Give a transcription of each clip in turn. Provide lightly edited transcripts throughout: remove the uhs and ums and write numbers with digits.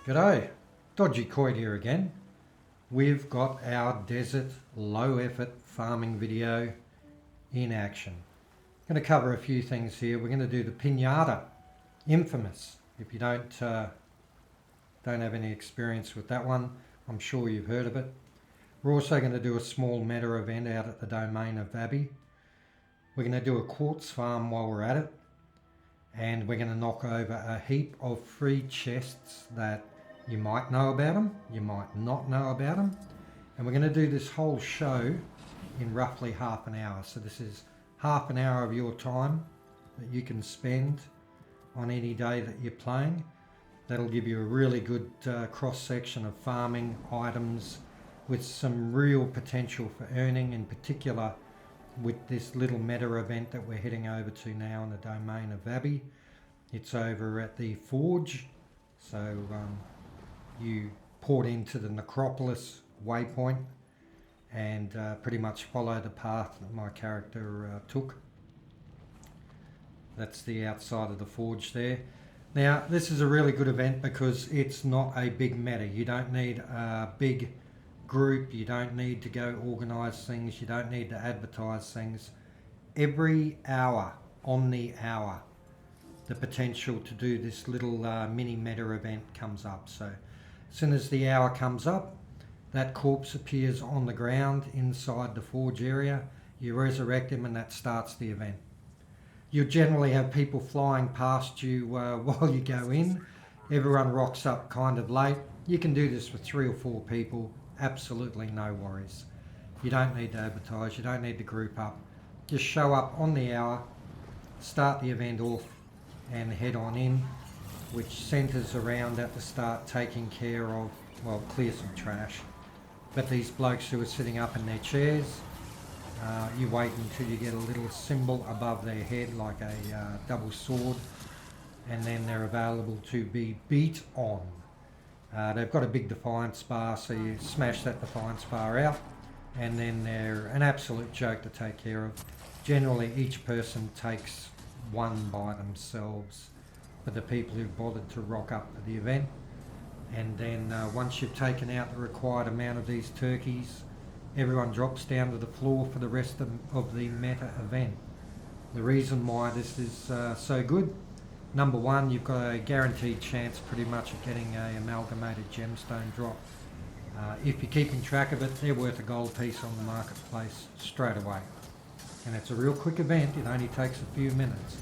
G'day, Dodgy Coit here again. We've got our desert low effort farming video in action. I'm going to cover a few things here. We're going to do the Pinata, infamous. If you don't have any experience with that one, I'm sure you've heard of it. We're also going to do a small meta event out at the domain of Abbey. We're going to do a quartz farm while we're at it. And we're going to knock over a heap of free chests that you might know about them, you might not know about them. And we're going to do this whole show in roughly half an hour. So this is half an hour of your time that you can spend on any day that you're playing. That'll give you a really good cross-section of farming items with some real potential for earning, in particular with this little meta event that we're heading over to now in the domain of Abbey. It's over at the Forge, so you port into the Necropolis waypoint and pretty much follow the path that my character took. That's the outside of the Forge there. Now this is a really good event because it's not a big meta. You don't need a big group, you don't need to go organise things, you don't need to advertise things. Every hour, on the hour, the potential to do this little mini meta event comes up. So as soon as the hour comes up, that corpse appears on the ground inside the Forge area, you resurrect him and that starts the event. You'll generally have people flying past you while you go in. Everyone rocks up kind of late. You can do this with 3 or 4 people. Absolutely no worries. You don't need to advertise, you don't need to group up. Just show up on the hour, start the event off and head on in, which centres around at the start taking care of, well, clear some trash. But these blokes who are sitting up in their chairs, you wait until you get a little symbol above their head like a double sword, and then they're available to be beat on. They've got a big defiance bar, so you smash that defiance bar out, and then they're an absolute joke to take care of. Generally, each person takes one by themselves for the people who've bothered to rock up to the event. And then once you've taken out the required amount of these turkeys, everyone drops down to the floor for the rest of the meta event. The reason why this is so good: number one, you've got a guaranteed chance pretty much of getting an amalgamated gemstone drop. If you're keeping track of it, they're worth a gold piece on the marketplace straight away. And it's a real quick event, it only takes a few minutes.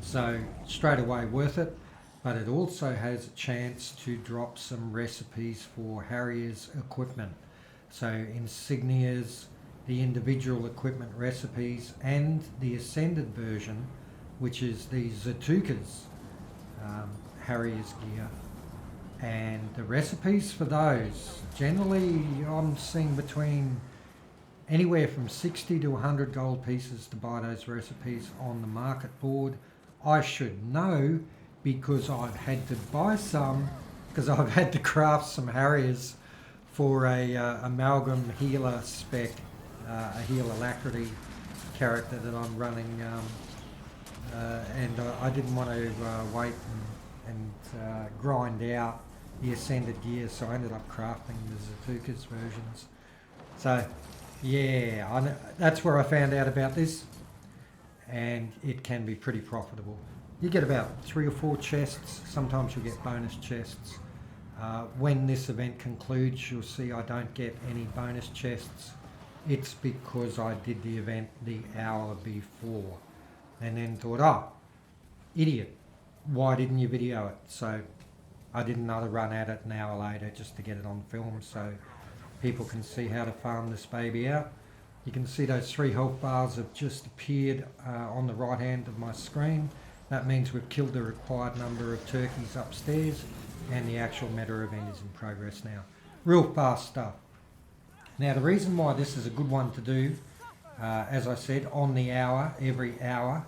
So straight away worth it, but it also has a chance to drop some recipes for Harrier's equipment. So insignias, the individual equipment recipes, and the Ascended version, which is the Zatukas, Harrier's gear. And the recipes for those, generally I'm seeing between anywhere from 60 to 100 gold pieces to buy those recipes on the market board. I should know because I've had to buy some, because I've had to craft some Harriers for a amalgam healer spec, a healer alacrity character that I'm running. And I didn't want to wait and grind out the Ascended gear, so I ended up crafting the Zatukas versions. So yeah, I know, that's where I found out about this, and it can be pretty profitable. You get about 3 or 4 chests, sometimes you'll get bonus chests. When this event concludes, you'll see I don't get any bonus chests. It's because I did the event the hour before and then thought, oh, idiot, why didn't you video it? So I did another run at it an hour later just to get it on film so people can see how to farm this baby out. You can see those 3 health bars have just appeared on the right hand of my screen. That means we've killed the required number of turkeys upstairs and the actual meta event is in progress now. Real fast stuff. Now the reason why this is a good one to do, as I said, on the hour, every hour,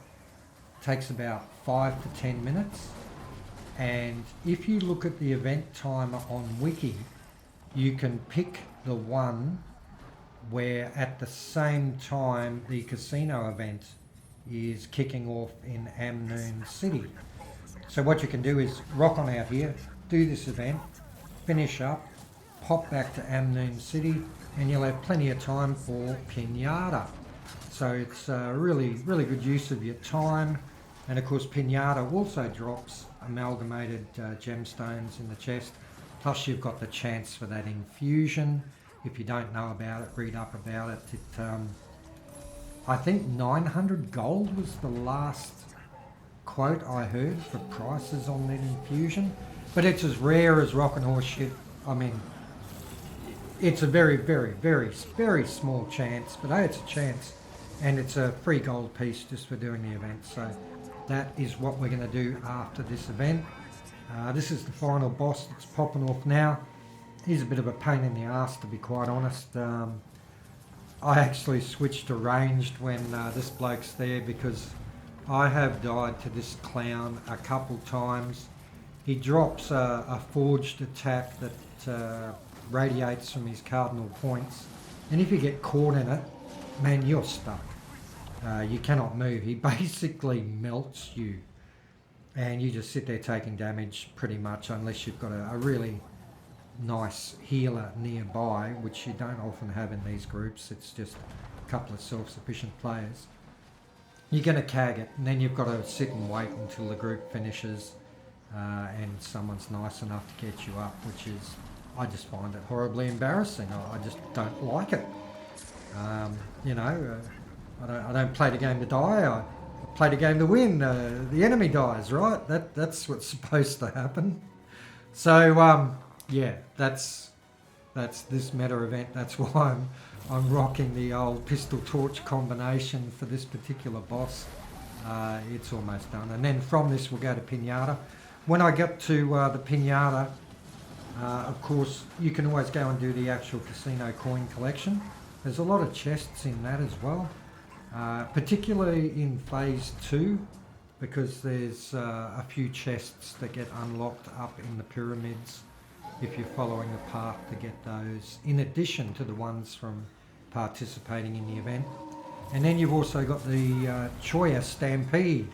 takes about 5 to 10 minutes. And if you look at the event timer on Wiki, you can pick the one where at the same time the casino event is kicking off in Amnoon City. So what you can do is rock on out here, do this event, finish up, pop back to Amnoon City, and you'll have plenty of time for Pinata. So it's really good use of your time. And of course Pinata also drops amalgamated gemstones in the chest, plus you've got the chance for that infusion. If you don't know about it, read up about it. I think 900 gold was the last quote I heard for prices on that infusion, but it's as rare as rock and horse shit. I mean, it's a very small chance, but hey, it's a chance, and it's a free gold piece just for doing the event. So that is what we're going to do after this event. This is the final boss that's popping off now. He's a bit of a pain in the ass, to be quite honest. I actually switched to ranged when this bloke's there, because I have died to this clown a couple times. He drops a forged attack that radiates from his cardinal points, and if you get caught in it, man, you're stuck. You cannot move. He basically melts you, and you just sit there taking damage pretty much, unless you've got a really nice healer nearby, which you don't often have in these groups. It's just a couple of self-sufficient players. You're going to cag it, and then you've got to sit and wait until the group finishes and someone's nice enough to get you up, which is, I just find it horribly embarrassing. I just don't like it. You know, I don't play the game to die. I play the game to win. The enemy dies, right? That's what's supposed to happen. So yeah, that's this meta event. That's why I'm rocking the old pistol torch combination for this particular boss. It's almost done, and then from this we'll go to Pinata. When I get to the Pinata, of course you can always go and do the actual casino coin collection. There's a lot of chests in that as well, particularly in phase 2, because there's a few chests that get unlocked up in the pyramids if you're following a path to get those, in addition to the ones from participating in the event. And then you've also got the Choya Stampede.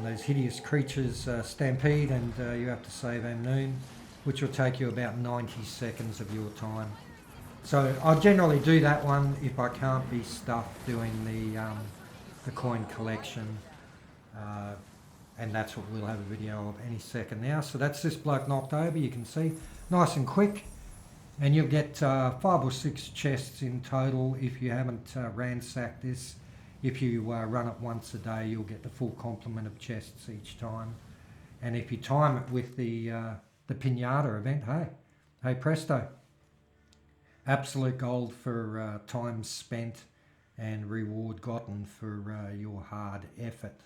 Those hideous creatures stampede, and you have to save Amnoon, which will take you about 90 seconds of your time. So I generally do that one if I can't be stuffed doing the coin collection, and that's what we'll have a video of any second now. So that's this bloke knocked over, you can see, nice and quick, and you'll get 5 or 6 chests in total if you haven't ransacked this. If you run it once a day, you'll get the full complement of chests each time, and if you time it with the Pinata event, hey presto, absolute gold for time spent and reward gotten for your hard effort.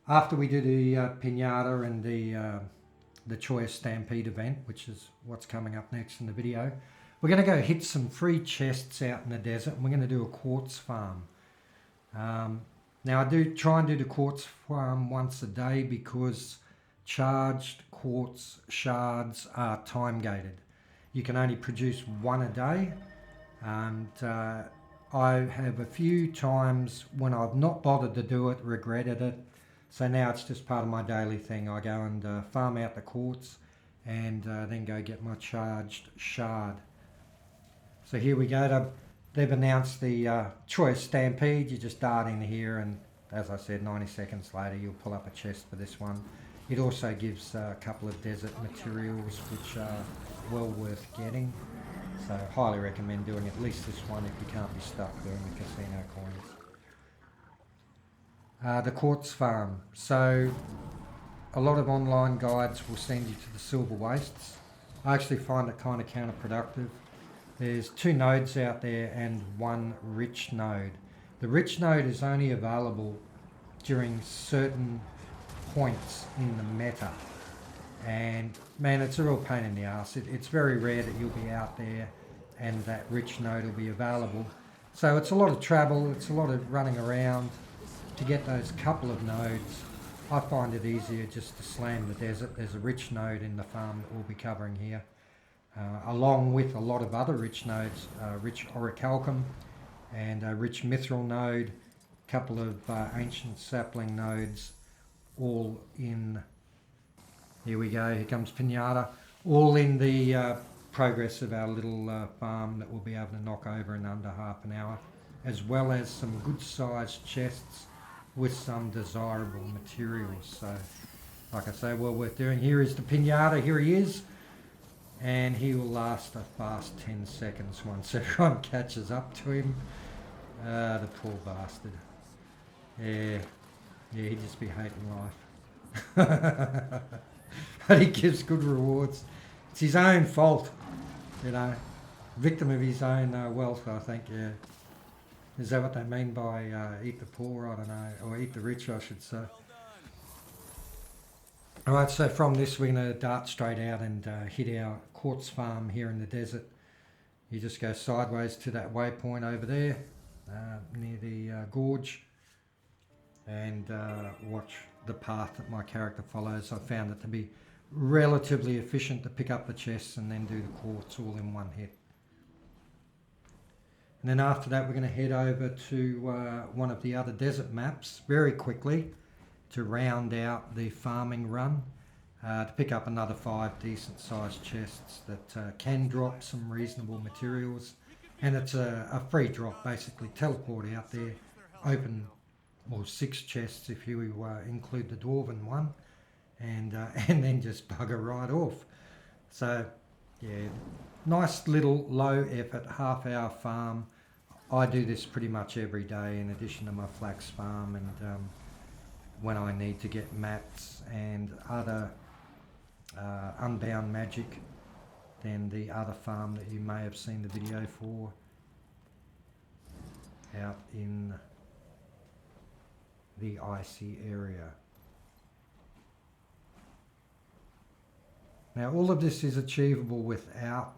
After we do the Pinata and the Choice Stampede event, which is what's coming up next in the video, we're going to go hit some free chests out in the desert, and we're going to do a quartz farm. Now I do try and do the quartz farm once a day, because charged quartz shards are time gated. You can only produce 1 a day, and I have a few times when I've not bothered to do it, regretted it. So now it's just part of my daily thing. I go and farm out the quartz, and then go get my charged shard. So here we go. They've announced the Choice Stampede. You just dart in here, and as I said, 90 seconds later you'll pull up a chest for this one. It also gives a couple of desert materials which are well worth getting. So highly recommend doing at least this one if you can't be stuck doing the casino coins. The quartz farm. So a lot of online guides will send you to the silver wastes. I actually find it kind of counterproductive. There's 2 nodes out there and 1 rich node. The rich node is only available during certain points in the meta, and man, it's a real pain in the ass. It's very rare that you'll be out there and that rich node will be available. So it's a lot of travel, it's a lot of running around to get those couple of nodes. I find it easier just to slam the desert. There's a rich node in the farm that we'll be covering here, along with a lot of other rich nodes, rich orichalcum and a rich mithril node, a couple of ancient sapling nodes, all in Here we go, here comes Pinata, all in the progress of our little farm that we'll be able to knock over in under half an hour, as well as some good sized chests with some desirable materials. So, like I say, well worth doing. Here is the Pinata, here he is, and he will last a fast 10 seconds once everyone catches up to him. The poor bastard. Yeah, he'd just be hating life. But he gives good rewards. It's his own fault, you know. Victim of his own wealth, I think, yeah. Is that what they mean by eat the poor? I don't know. Or eat the rich, I should say. Alright, so from this we're going to dart straight out and hit our Quartz farm here in the desert. You just go sideways to that waypoint over there, near the gorge, and watch the path that my character follows. I found it to be relatively efficient to pick up the chests and then do the quartz all in one hit. And then after that we're going to head over to one of the other desert maps very quickly to round out the farming run, to pick up another 5 decent sized chests that can drop some reasonable materials, and it's a free drop, basically. Teleport out there, open 6 chests if you include the dwarven one, and then just bugger right off. So yeah, nice little low effort half-hour farm. I do this pretty much every day in addition to my flax farm, and when I need to get mats and other unbound magic, then the other farm that you may have seen the video for out in the icy area. Now all of this is achievable without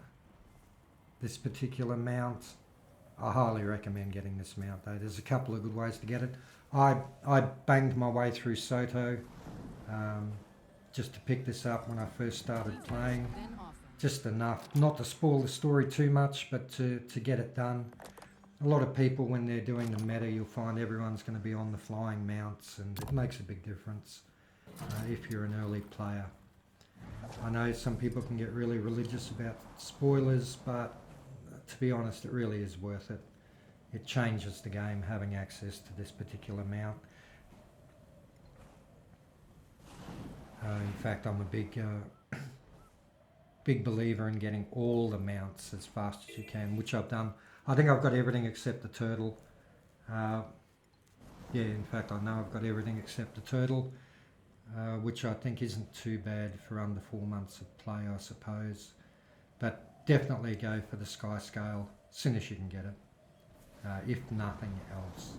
this particular mount. I highly recommend getting this mount though. There's a couple of good ways to get it. I banged my way through Soto just to pick this up when I first started playing. Just enough, not to spoil the story too much, but to get it done. A lot of people, when they're doing the meta, you'll find everyone's going to be on the flying mounts, and it makes a big difference if you're an early player. I know some people can get really religious about spoilers, but to be honest, it really is worth it. It changes the game having access to this particular mount. In fact, I'm a big believer in getting all the mounts as fast as you can, which I've done. I think I've got everything except the turtle. Yeah, in fact, I know I've got everything except the turtle, which I think isn't too bad for under 4 months of play, I suppose. But definitely go for the sky scale as soon as you can get it, if nothing else.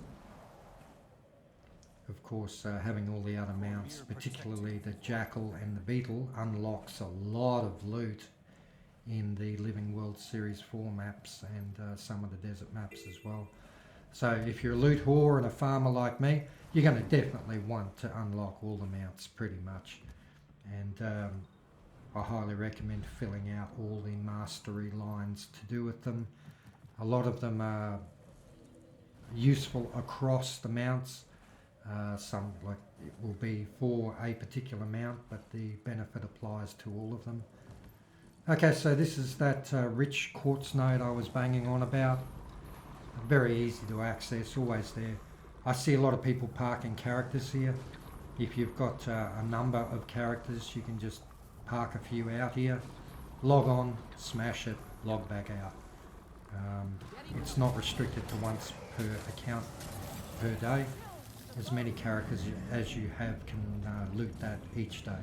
Of course, having all the other mounts, particularly the jackal and the beetle, unlocks a lot of loot in the Living World Series 4 maps and some of the desert maps as well. So if you're a loot whore and a farmer like me, you're going to definitely want to unlock all the mounts pretty much. And I highly recommend filling out all the mastery lines to do with them. A lot of them are useful across the mounts. Some like it will be for a particular mount, but the benefit applies to all of them. Okay, so this is that rich quartz node I was banging on about. Very easy to access, always there. I see a lot of people parking characters here. If you've got a number of characters, you can just park a few out here, log on, smash it, log back out. It's not restricted to once per account per day. As many characters as you have can loot that each day.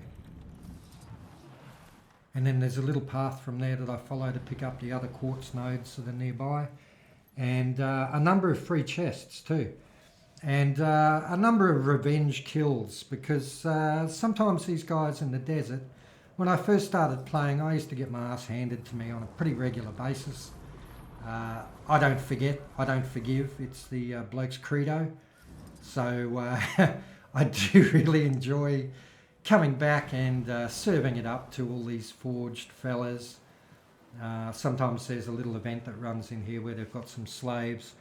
And then there's a little path from there that I follow to pick up the other quartz nodes that are nearby, and a number of free chests too, and a number of revenge kills, because sometimes these guys in the desert, when I first started playing, I used to get my ass handed to me on a pretty regular basis. I don't forget, I don't forgive. It's the bloke's credo. So I do really enjoy coming back and serving it up to all these forged fellas. Sometimes there's a little event that runs in here where they've got some slaves.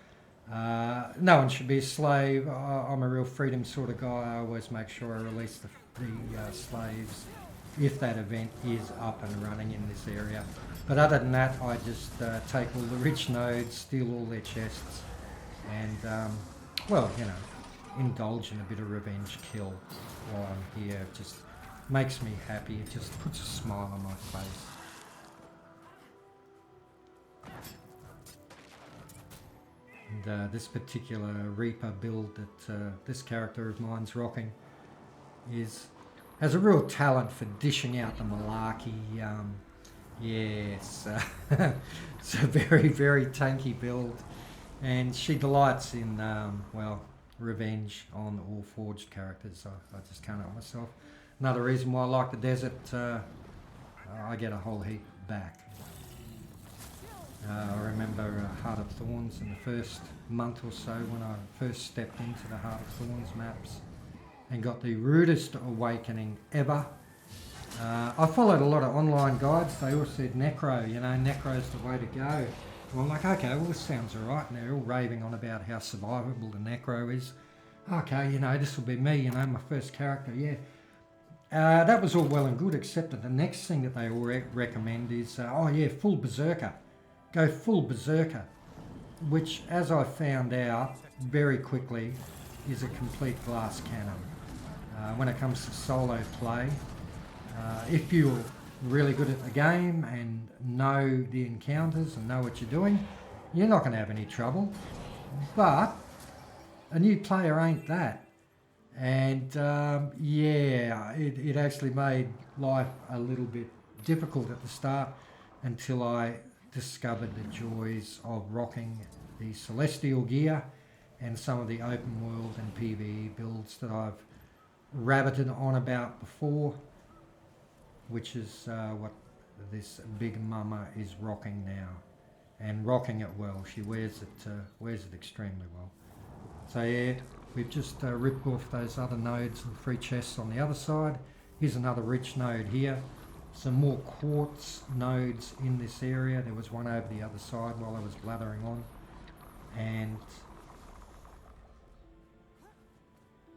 No one should be a slave. I'm a real freedom sort of guy. I always make sure I release the slaves if that event is up and running in this area. But other than that, I just take all the rich nodes, steal all their chests, and well, you know, indulge in a bit of revenge kill while I'm here. It just makes me happy. It just puts a smile on my face. And this particular Reaper build that this character of mine's rocking has a real talent for dishing out the malarkey. Yes, it's a very, very tanky build, and she delights in, well, revenge on all forged characters. I just can't help myself. Another reason why I like the desert, I get a whole heap back. I remember Heart of Thorns in the first month or so when I first stepped into the Heart of Thorns maps and got the rudest awakening ever. I followed a lot of online guides. They all said Necro, you know, Necro's the way to go. Well, I'm like, okay, well, this sounds alright. And they're all raving on about how survivable the Necro is. Okay, you know, this will be me, you know, my first character, yeah. That was all well and good, except that the next thing that they all recommend is, oh yeah, full Berserker. Go full Berserker, which, as I found out very quickly, is a complete glass cannon. When it comes to solo play, if you're really good at the game and know the encounters and know what you're doing, you're not going to have any trouble. But a new player ain't that. And yeah, it actually made life a little bit difficult at the start until I discovered the joys of rocking the Celestial gear and some of the open world and PvE builds that I've rabbited on about before, which is what this big mama is rocking now, and rocking it well. She wears it extremely well. So yeah, we've just ripped off those other nodes and free chests on the other side. Here's another rich node here. Some more quartz nodes in this area. There was one over the other side while I was blathering on. And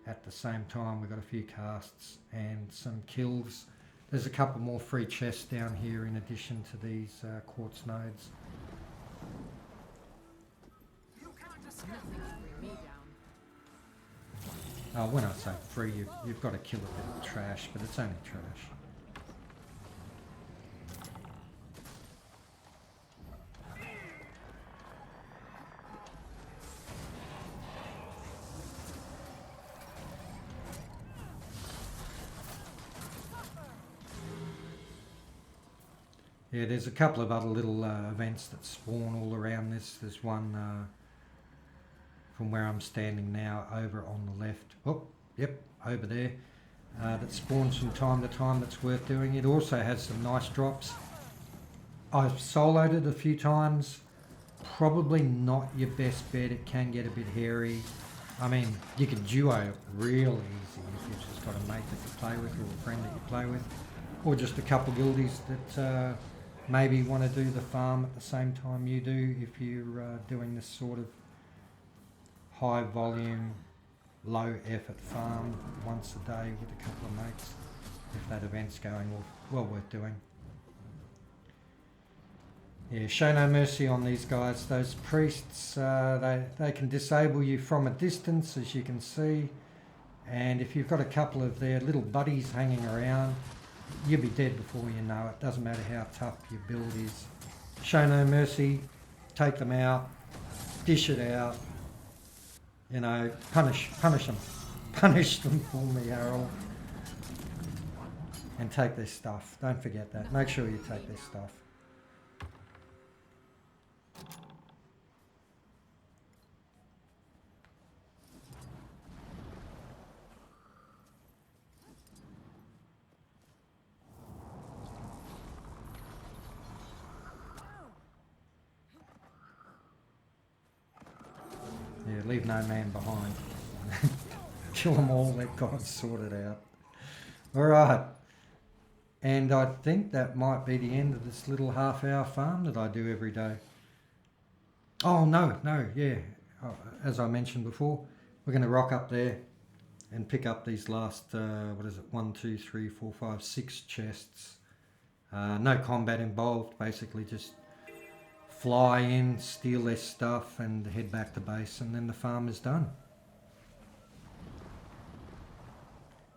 at the same time, we got a few casts and some kills. There's a couple more free chests down here in addition to these quartz nodes. When I say free, you've got to kill a bit of trash, but it's only trash. Yeah, there's a couple of other little events that spawn all around this. There's one from where I'm standing now over on the left. Oh, yep, over there. That spawns from time to time that's worth doing. It also has some nice drops. I've soloed it a few times. Probably not your best bet. It can get a bit hairy. I mean, you can duo it real easy if you've just got a mate that you play with or a friend that you play with. Or just a couple guildies that maybe want to do the farm at the same time you do if you're doing this sort of high volume, low effort farm once a day with a couple of mates. If that event's going well worth doing. Yeah, show no mercy on these guys. Those priests, they can disable you from a distance, as you can see. And if you've got a couple of their little buddies hanging around, you'll be dead before you know it. Doesn't matter how tough your build is. Show no mercy, take them out, dish it out, you know, punish them. Punish them for me, Harold. And take their stuff. Don't forget that. Make sure you take their stuff. Yeah, leave no man behind. Kill them all, let God sort it out. Alright. And I think that might be the end of this little half-hour farm that I do every day. Oh, no, yeah. As I mentioned before, we're going to rock up there and pick up these last, what is it, 1, 2, 3, 4, 5, 6 chests. No combat involved, basically just fly in, steal their stuff and head back to base, and then the farm is done.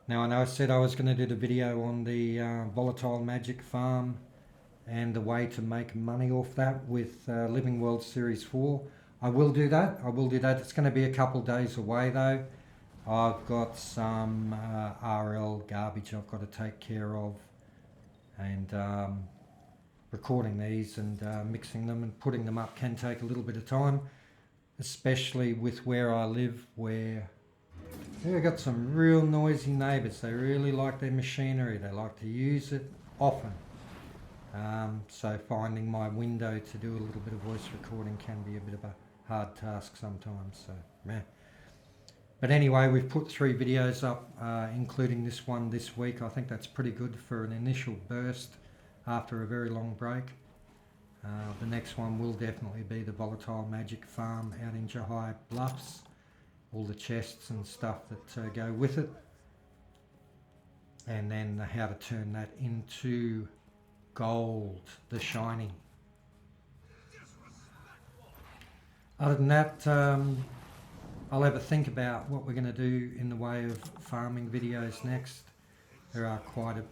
Now I know I said I was going to do the video on the volatile magic farm and the way to make money off that with Living World Series 4. I will do that. It's going to be a couple days away though. I've got some RL garbage I've got to take care of, and recording these and mixing them and putting them up can take a little bit of time, especially with where I live, where we've got some real noisy neighbours. They really like their machinery, they like to use it often. So finding my window to do a little bit of voice recording can be a bit of a hard task sometimes, so meh. But anyway, we've put 3 videos up, including this one this week. I think that's pretty good for an initial burst after a very long break. The next one will definitely be the volatile magic farm out in Jahai Bluffs, all the chests and stuff that go with it, and then how to turn that into gold, the shiny. Other than that, I'll have a think about what we're going to do in the way of farming videos next. There are quite a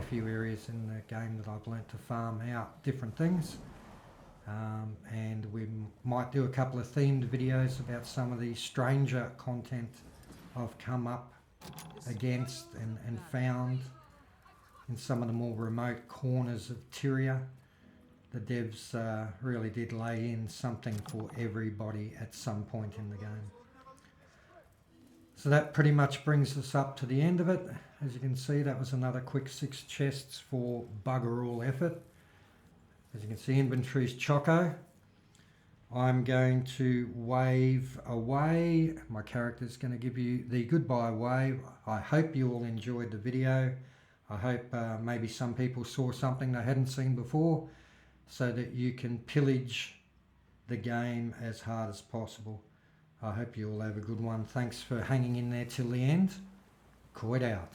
few areas in the game that I've learnt to farm out different things, and we might do a couple of themed videos about some of the stranger content I've come up against and found in some of the more remote corners of Tyria. The devs really did lay in something for everybody at some point in the game. So that pretty much brings us up to the end of it. As you can see, that was another quick 6 chests for bugger all effort. As you can see, inventory's choco. I'm going to wave away. My character's going to give you the goodbye wave. I hope you all enjoyed the video. I hope maybe some people saw something they hadn't seen before, so that you can pillage the game as hard as possible. I hope you all have a good one. Thanks for hanging in there till the end. Coit out.